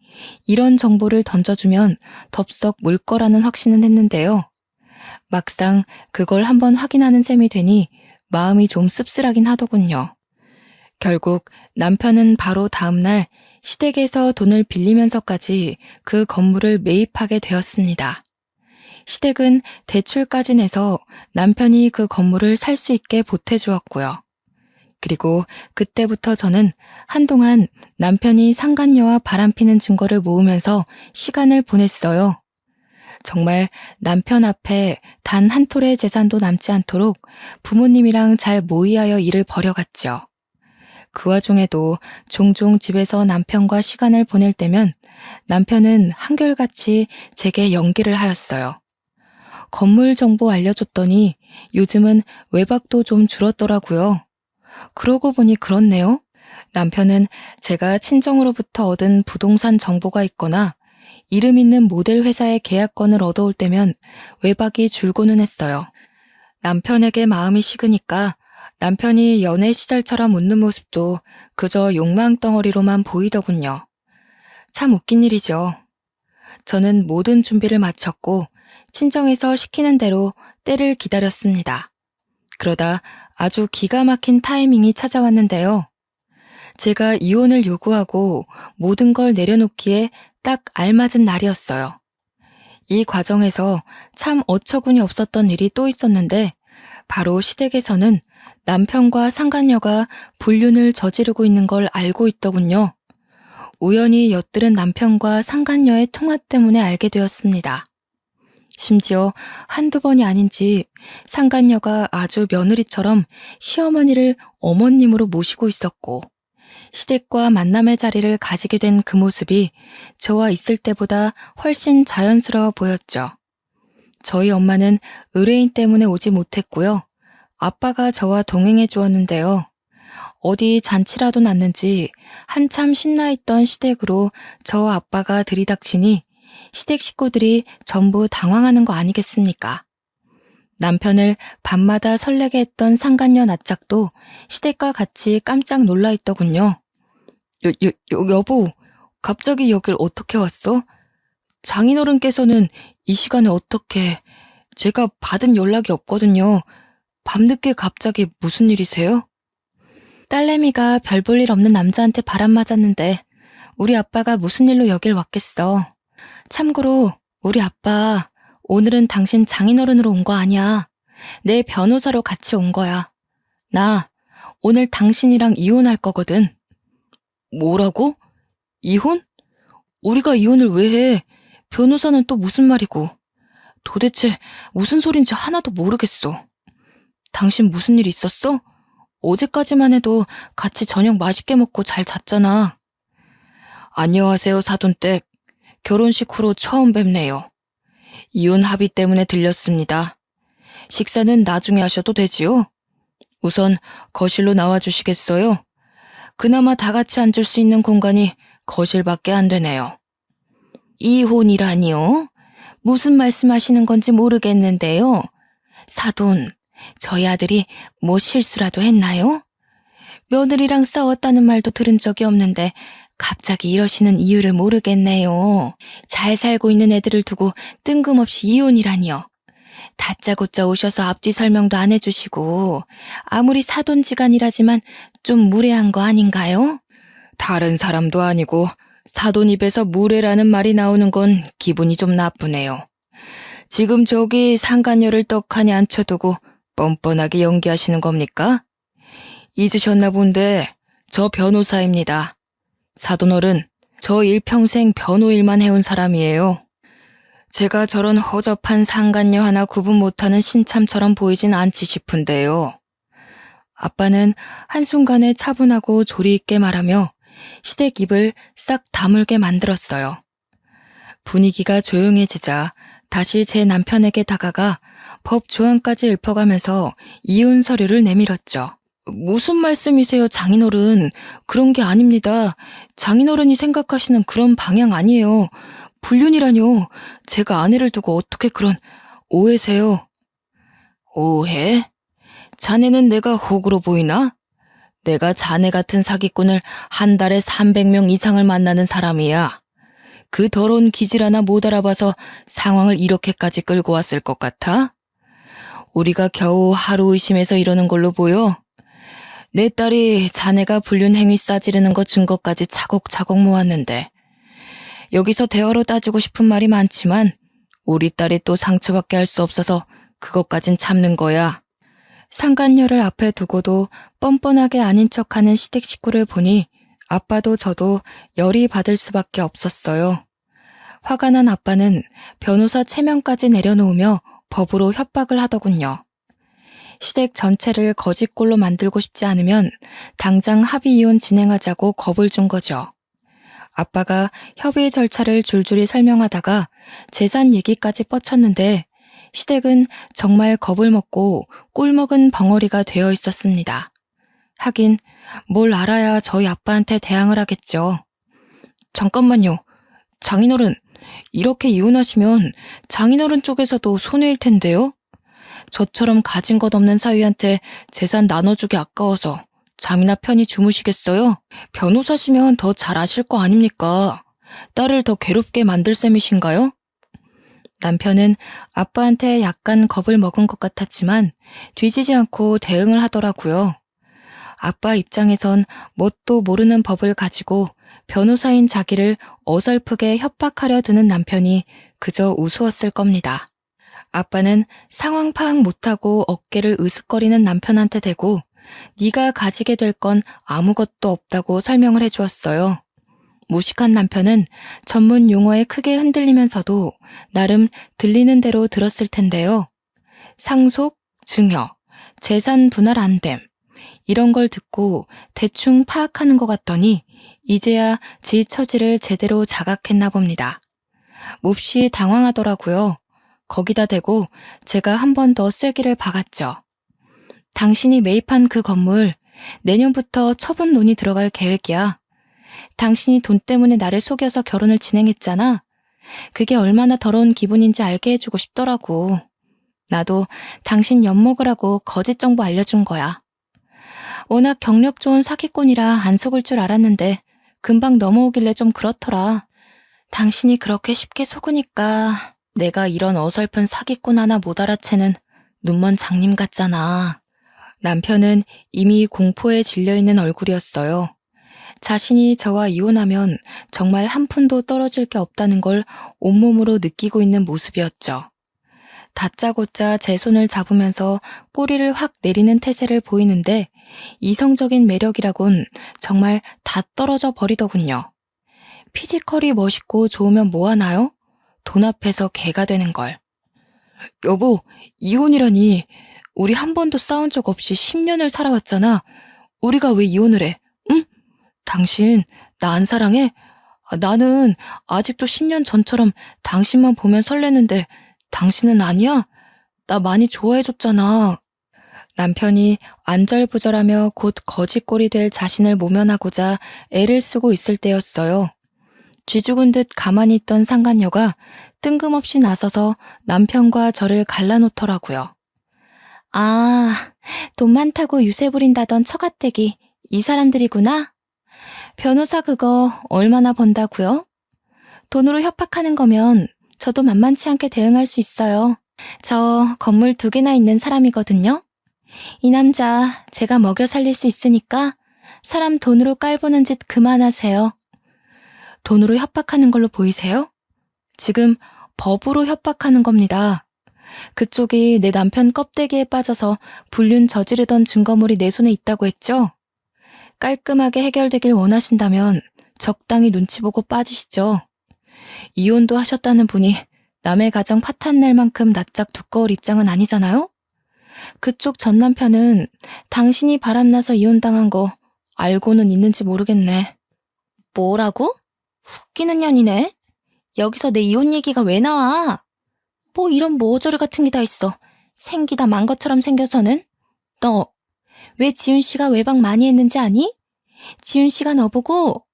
이런 정보를 던져주면 덥석 물 거라는 확신은 했는데요. 막상 그걸 한번 확인하는 셈이 되니 마음이 좀 씁쓸하긴 하더군요. 결국 남편은 바로 다음날 시댁에서 돈을 빌리면서까지 그 건물을 매입하게 되었습니다. 시댁은 대출까지 내서 남편이 그 건물을 살 수 있게 보태주었고요. 그리고 그때부터 저는 한동안 남편이 상간녀와 바람피는 증거를 모으면서 시간을 보냈어요. 정말 남편 앞에 단 한 톨의 재산도 남지 않도록 부모님이랑 잘 모의하여 일을 벌여갔죠. 그 와중에도 종종 집에서 남편과 시간을 보낼 때면 남편은 한결같이 제게 연기를 하였어요. 건물 정보 알려줬더니 요즘은 외박도 좀 줄었더라고요. 그러고 보니 그렇네요. 남편은 제가 친정으로부터 얻은 부동산 정보가 있거나 이름 있는 모델 회사의 계약권을 얻어올 때면 외박이 줄고는 했어요. 남편에게 마음이 식으니까 남편이 연애 시절처럼 웃는 모습도 그저 욕망 덩어리로만 보이더군요. 참 웃긴 일이죠. 저는 모든 준비를 마쳤고 친정에서 시키는 대로 때를 기다렸습니다. 그러다 아주 기가 막힌 타이밍이 찾아왔는데요. 제가 이혼을 요구하고 모든 걸 내려놓기에 딱 알맞은 날이었어요. 이 과정에서 참 어처구니 없었던 일이 또 있었는데 바로 시댁에서는 남편과 상간녀가 불륜을 저지르고 있는 걸 알고 있더군요. 우연히 엿들은 남편과 상간녀의 통화 때문에 알게 되었습니다. 심지어 한두 번이 아닌지 상간녀가 아주 며느리처럼 시어머니를 어머님으로 모시고 있었고 시댁과 만남의 자리를 가지게 된 그 모습이 저와 있을 때보다 훨씬 자연스러워 보였죠. 저희 엄마는 의뢰인 때문에 오지 못했고요. 아빠가 저와 동행해 주었는데요. 어디 잔치라도 났는지 한참 신나 있던 시댁으로 저와 아빠가 들이닥치니 시댁 식구들이 전부 당황하는 거 아니겠습니까? 남편을 밤마다 설레게 했던 상간녀 낯짝도 시댁과 같이 깜짝 놀라 있더군요. 여보, 갑자기 여길 어떻게 왔어? 장인어른께서는 이 시간에 어떻게... 제가 받은 연락이 없거든요. 밤늦게 갑자기 무슨 일이세요? 딸내미가 별 볼 일 없는 남자한테 바람 맞았는데 우리 아빠가 무슨 일로 여길 왔겠어. 참고로 우리 아빠 오늘은 당신 장인어른으로 온 거 아니야. 내 변호사로 같이 온 거야. 나 오늘 당신이랑 이혼할 거거든. 뭐라고? 이혼? 우리가 이혼을 왜 해? 변호사는 또 무슨 말이고. 도대체 무슨 소린지 하나도 모르겠어. 당신 무슨 일 있었어? 어제까지만 해도 같이 저녁 맛있게 먹고 잘 잤잖아. 안녕하세요, 사돈댁. 결혼식 후로 처음 뵙네요. 이혼 합의 때문에 들렸습니다. 식사는 나중에 하셔도 되지요? 우선 거실로 나와주시겠어요? 그나마 다 같이 앉을 수 있는 공간이 거실밖에 안 되네요. 이혼이라니요? 무슨 말씀하시는 건지 모르겠는데요. 사돈, 저희 아들이 뭐 실수라도 했나요? 며느리랑 싸웠다는 말도 들은 적이 없는데 갑자기 이러시는 이유를 모르겠네요. 잘 살고 있는 애들을 두고 뜬금없이 이혼이라니요. 다짜고짜 오셔서 앞뒤 설명도 안 해주시고 아무리 사돈지간이라지만 좀 무례한 거 아닌가요? 다른 사람도 아니고 사돈 입에서 무례라는 말이 나오는 건 기분이 좀 나쁘네요. 지금 저기 상간녀를 떡하니 앉혀두고 뻔뻔하게 연기하시는 겁니까? 잊으셨나 본데 저 변호사입니다. 사돈어른, 저 일평생 변호 일만 해온 사람이에요. 제가 저런 허접한 상간녀 하나 구분 못하는 신참처럼 보이진 않지 싶은데요. 아빠는 한순간에 차분하고 조리 있게 말하며 시댁 입을 싹 다물게 만들었어요. 분위기가 조용해지자 다시 제 남편에게 다가가 법 조항까지 읊어가면서 이혼 서류를 내밀었죠. 무슨 말씀이세요, 장인어른? 그런 게 아닙니다. 장인어른이 생각하시는 그런 방향 아니에요. 불륜이라뇨. 제가 아내를 두고 어떻게 그런 오해세요? 오해? 자네는 내가 호구로 보이나? 내가 자네 같은 사기꾼을 한 달에 300명 이상을 만나는 사람이야. 그 더러운 기질 하나 못 알아봐서 상황을 이렇게까지 끌고 왔을 것 같아? 우리가 겨우 하루 의심해서 이러는 걸로 보여? 내 딸이 자네가 불륜 행위 싸지르는 거 증거까지 차곡차곡 모았는데 여기서 대화로 따지고 싶은 말이 많지만 우리 딸이 또 상처받게 할 수 없어서 그것까진 참는 거야. 상간녀를 앞에 두고도 뻔뻔하게 아닌 척하는 시댁 식구를 보니 아빠도 저도 열이 받을 수밖에 없었어요. 화가 난 아빠는 변호사 체면까지 내려놓으며 법으로 협박을 하더군요. 시댁 전체를 거짓골로 만들고 싶지 않으면 당장 합의 이혼 진행하자고 겁을 준 거죠. 아빠가 협의 절차를 줄줄이 설명하다가 재산 얘기까지 뻗쳤는데 시댁은 정말 겁을 먹고 꿀먹은 벙어리가 되어 있었습니다. 하긴 뭘 알아야 저희 아빠한테 대항을 하겠죠. 잠깐만요. 장인어른, 이렇게 이혼하시면 장인어른 쪽에서도 손해일 텐데요? 저처럼 가진 것 없는 사위한테 재산 나눠주기 아까워서 잠이나 편히 주무시겠어요? 변호사시면 더 잘 아실 거 아닙니까? 딸을 더 괴롭게 만들 셈이신가요? 남편은 아빠한테 약간 겁을 먹은 것 같았지만 뒤지지 않고 대응을 하더라고요. 아빠 입장에선 뭣도 모르는 법을 가지고 변호사인 자기를 어설프게 협박하려 드는 남편이 그저 우스웠을 겁니다. 아빠는 상황 파악 못하고 어깨를 으쓱거리는 남편한테 대고 네가 가지게 될 건 아무것도 없다고 설명을 해주었어요. 무식한 남편은 전문 용어에 크게 흔들리면서도 나름 들리는 대로 들었을 텐데요. 상속, 증여, 재산 분할 안 됨. 이런 걸 듣고 대충 파악하는 것 같더니 이제야 지 처지를 제대로 자각했나 봅니다. 몹시 당황하더라고요. 거기다 대고 제가 한 번 더 쐐기를 박았죠. 당신이 매입한 그 건물 내년부터 처분론이 들어갈 계획이야. 당신이 돈 때문에 나를 속여서 결혼을 진행했잖아. 그게 얼마나 더러운 기분인지 알게 해주고 싶더라고. 나도 당신 엿먹으라고 거짓 정보 알려준 거야. 워낙 경력 좋은 사기꾼이라 안 속을 줄 알았는데 금방 넘어오길래 좀 그렇더라. 당신이 그렇게 쉽게 속으니까 내가 이런 어설픈 사기꾼 하나 못 알아채는 눈먼 장님 같잖아. 남편은 이미 공포에 질려있는 얼굴이었어요. 자신이 저와 이혼하면 정말 한 푼도 떨어질 게 없다는 걸 온몸으로 느끼고 있는 모습이었죠. 다짜고짜 제 손을 잡으면서 꼬리를 확 내리는 태세를 보이는데 이성적인 매력이라곤 정말 다 떨어져 버리더군요. 피지컬이 멋있고 좋으면 뭐하나요? 돈 앞에서 개가 되는 걸. 여보, 이혼이라니. 우리 한 번도 싸운 적 없이 10년을 살아왔잖아. 우리가 왜 이혼을 해? 응? 당신, 나 안 사랑해? 나는 아직도 10년 전처럼 당신만 보면 설레는데 당신은 아니야? 나 많이 좋아해줬잖아. 남편이 안절부절하며 곧 거짓골이 될 자신을 모면하고자 애를 쓰고 있을 때였어요. 쥐죽은 듯 가만히 있던 상간녀가 뜬금없이 나서서 남편과 저를 갈라놓더라고요. 아, 돈 많다고 유세 부린다던 처가댁이 이 사람들이구나? 변호사 그거 얼마나 번다고요? 돈으로 협박하는 거면 저도 만만치 않게 대응할 수 있어요. 저 건물 2개나 있는 사람이거든요. 이 남자 제가 먹여 살릴 수 있으니까 사람 돈으로 깔보는 짓 그만하세요. 돈으로 협박하는 걸로 보이세요? 지금 법으로 협박하는 겁니다. 그쪽이 내 남편 껍데기에 빠져서 불륜 저지르던 증거물이 내 손에 있다고 했죠? 깔끔하게 해결되길 원하신다면 적당히 눈치 보고 빠지시죠. 이혼도 하셨다는 분이 남의 가정 파탄낼 만큼 낯짝 두꺼울 입장은 아니잖아요? 그쪽 전 남편은 당신이 바람나서 이혼당한 거 알고는 있는지 모르겠네. 뭐라고? 웃기는 년이네. 여기서 내 이혼 얘기가 왜 나와? 뭐 이런 모저리 같은 게 다 있어. 생기다 만 것처럼 생겨서는. 너 왜 지훈 씨가 외박 많이 했는지 아니? 지훈 씨가 너보고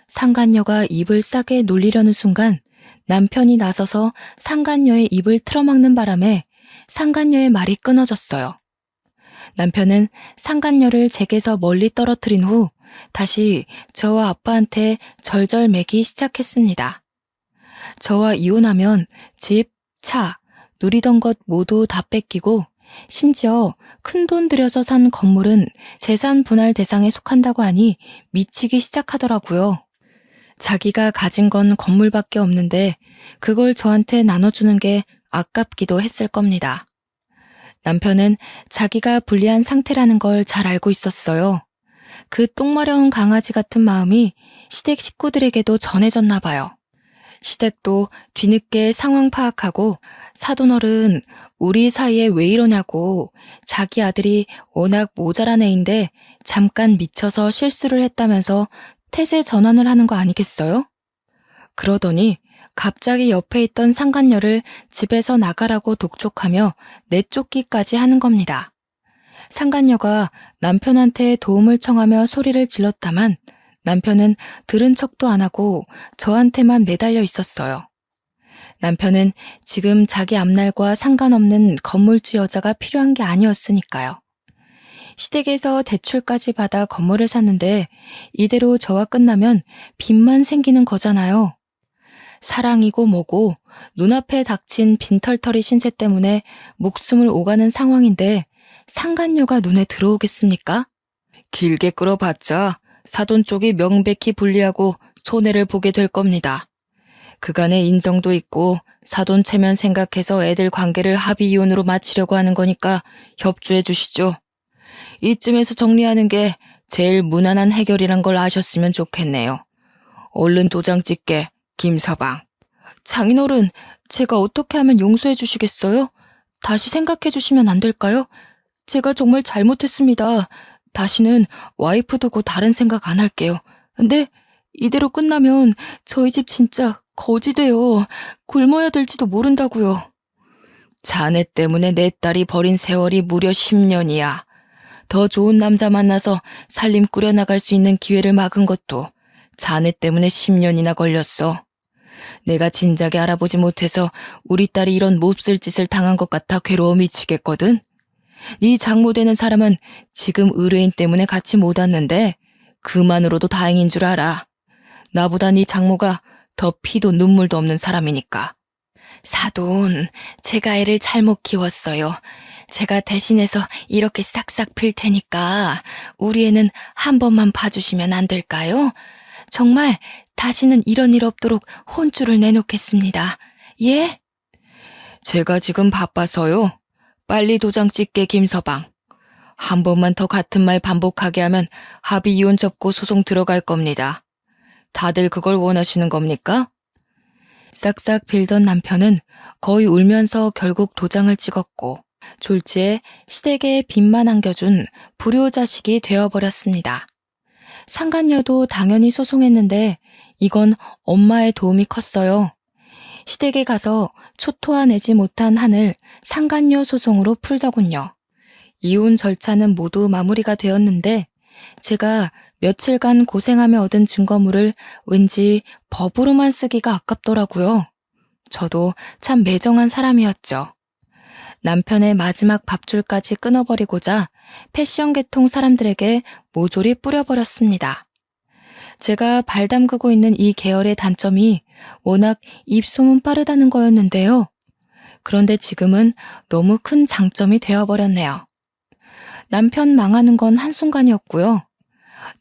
상간녀가 입을 싸게 놀리려는 순간 남편이 나서서 상간녀의 입을 틀어막는 바람에 상간녀의 말이 끊어졌어요. 남편은 상간녀를 제게서 멀리 떨어뜨린 후 다시 저와 아빠한테 절절매기 시작했습니다. 저와 이혼하면 집, 차, 누리던 것 모두 다 뺏기고 심지어 큰돈 들여서 산 건물은 재산 분할 대상에 속한다고 하니 미치기 시작하더라고요. 자기가 가진 건 건물밖에 없는데 그걸 저한테 나눠주는 게 아깝기도 했을 겁니다. 남편은 자기가 불리한 상태라는 걸 잘 알고 있었어요. 그 똥마려운 강아지 같은 마음이 시댁 식구들에게도 전해졌나 봐요. 시댁도 뒤늦게 상황 파악하고 사돈어른 우리 사이에 왜 이러냐고 자기 아들이 워낙 모자란 애인데 잠깐 미쳐서 실수를 했다면서 태세 전환을 하는 거 아니겠어요? 그러더니 갑자기 옆에 있던 상간녀를 집에서 나가라고 독촉하며 내쫓기까지 하는 겁니다. 상간녀가 남편한테 도움을 청하며 소리를 질렀다만 남편은 들은 척도 안 하고 저한테만 매달려 있었어요. 남편은 지금 자기 앞날과 상관없는 건물주 여자가 필요한 게 아니었으니까요. 시댁에서 대출까지 받아 건물을 샀는데 이대로 저와 끝나면 빚만 생기는 거잖아요. 사랑이고 뭐고 눈앞에 닥친 빈털터리 신세 때문에 목숨을 오가는 상황인데 상간녀가 눈에 들어오겠습니까? 길게 끌어봤자 사돈 쪽이 명백히 불리하고 손해를 보게 될 겁니다. 그간의 인정도 있고 사돈 체면 생각해서 애들 관계를 합의 이혼으로 마치려고 하는 거니까 협조해 주시죠. 이쯤에서 정리하는 게 제일 무난한 해결이란 걸 아셨으면 좋겠네요. 얼른 도장 찍게, 김서방. 장인어른, 제가 어떻게 하면 용서해 주시겠어요? 다시 생각해 주시면 안 될까요? 제가 정말 잘못했습니다. 다시는 와이프 두고 다른 생각 안 할게요. 근데 이대로 끝나면 저희 집 진짜 거지 돼요. 굶어야 될지도 모른다고요. 자네 때문에 내 딸이 버린 세월이 무려 10년이야. 더 좋은 남자 만나서 살림 꾸려나갈 수 있는 기회를 막은 것도 자네 때문에 10년이나 걸렸어. 내가 진작에 알아보지 못해서 우리 딸이 이런 몹쓸 짓을 당한 것 같아 괴로워 미치겠거든. 네 장모 되는 사람은 지금 의뢰인 때문에 같이 못 왔는데 그만으로도 다행인 줄 알아. 나보다 네 장모가 더 피도 눈물도 없는 사람이니까. 사돈, 제가 애를 잘못 키웠어요. 제가 대신해서 이렇게 싹싹 필 테니까 우리 애는 한 번만 봐주시면 안 될까요? 정말 다시는 이런 일 없도록 혼쭐을 내놓겠습니다. 예? 제가 지금 바빠서요. 빨리 도장 찍게 김서방. 한 번만 더 같은 말 반복하게 하면 합의 이혼 접고 소송 들어갈 겁니다. 다들 그걸 원하시는 겁니까? 싹싹 빌던 남편은 거의 울면서 결국 도장을 찍었고 졸지에 시댁에 빚만 안겨준 불효자식이 되어버렸습니다. 상간녀도 당연히 소송했는데 이건 엄마의 도움이 컸어요. 시댁에 가서 초토화내지 못한 한을 상간녀 소송으로 풀더군요. 이혼 절차는 모두 마무리가 되었는데 제가 며칠간 고생하며 얻은 증거물을 왠지 법으로만 쓰기가 아깝더라고요. 저도 참 매정한 사람이었죠. 남편의 마지막 밥줄까지 끊어버리고자 패션 계통 사람들에게 모조리 뿌려버렸습니다. 제가 발 담그고 있는 이 계열의 단점이 워낙 입소문 빠르다는 거였는데요. 그런데 지금은 너무 큰 장점이 되어버렸네요. 남편 망하는 건 한순간이었고요.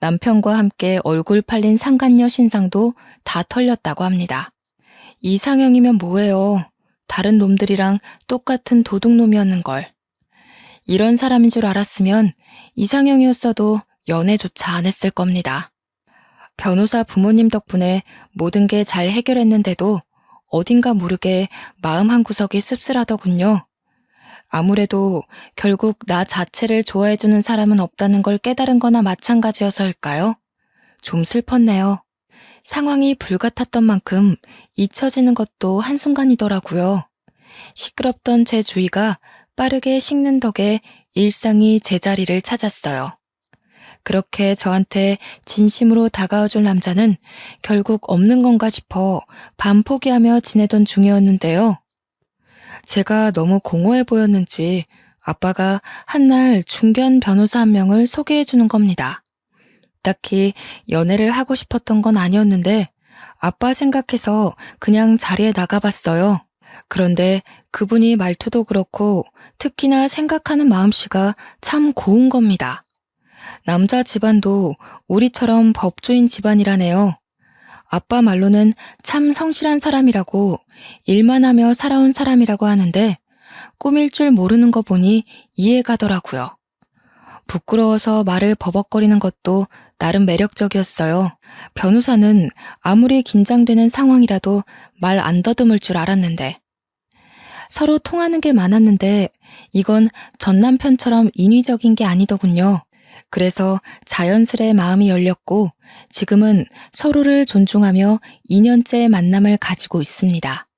남편과 함께 얼굴 팔린 상간녀 신상도 다 털렸다고 합니다. 이상형이면 뭐예요? 다른 놈들이랑 똑같은 도둑놈이었는걸. 이런 사람인 줄 알았으면 이상형이었어도 연애조차 안 했을 겁니다. 변호사 부모님 덕분에 모든 게 잘 해결했는데도 어딘가 모르게 마음 한구석이 씁쓸하더군요. 아무래도 결국 나 자체를 좋아해주는 사람은 없다는 걸 깨달은 거나 마찬가지여서일까요? 좀 슬펐네요. 상황이 불같았던 만큼 잊혀지는 것도 한순간이더라고요. 시끄럽던 제 주위가 빠르게 식는 덕에 일상이 제자리를 찾았어요. 그렇게 저한테 진심으로 다가와줄 남자는 결국 없는 건가 싶어 반 포기하며 지내던 중이었는데요. 제가 너무 공허해 보였는지 아빠가 한날 중견 변호사 한 명을 소개해 주는 겁니다. 딱히 연애를 하고 싶었던 건 아니었는데 아빠 생각해서 그냥 자리에 나가봤어요. 그런데 그분이 말투도 그렇고 특히나 생각하는 마음씨가 참 고운 겁니다. 남자 집안도 우리처럼 법조인 집안이라네요. 아빠 말로는 참 성실한 사람이라고 일만 하며 살아온 사람이라고 하는데 꾸밀 줄 모르는 거 보니 이해가더라고요. 부끄러워서 말을 버벅거리는 것도 나름 매력적이었어요. 변호사는 아무리 긴장되는 상황이라도 말 안 더듬을 줄 알았는데 서로 통하는 게 많았는데 이건 전 남편처럼 인위적인 게 아니더군요. 그래서 자연스레 마음이 열렸고 지금은 서로를 존중하며 2년째 만남을 가지고 있습니다.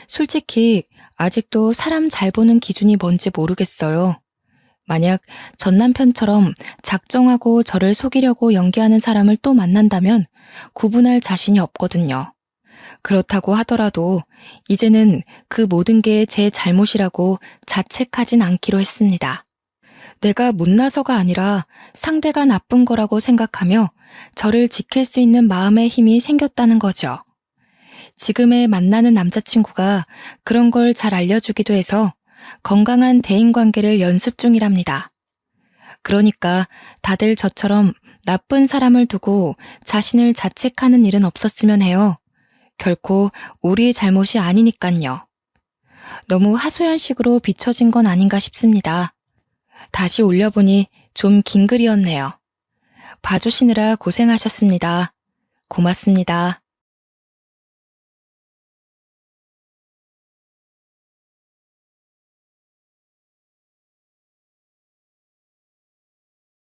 솔직히 아직도 사람 잘 보는 기준이 뭔지 모르겠어요. 만약 전 남편처럼 작정하고 저를 속이려고 연기하는 사람을 또 만난다면 구분할 자신이 없거든요. 그렇다고 하더라도 이제는 그 모든 게 제 잘못이라고 자책하진 않기로 했습니다. 내가 못나서가 아니라 상대가 나쁜 거라고 생각하며 저를 지킬 수 있는 마음의 힘이 생겼다는 거죠. 지금의 만나는 남자친구가 그런 걸 잘 알려주기도 해서 건강한 대인관계를 연습 중이랍니다. 그러니까 다들 저처럼 나쁜 사람을 두고 자신을 자책하는 일은 없었으면 해요. 결코 우리의 잘못이 아니니깐요. 너무 하소연식으로 비춰진 건 아닌가 싶습니다. 다시 올려보니 좀 긴 글이었네요. 봐주시느라 고생하셨습니다. 고맙습니다.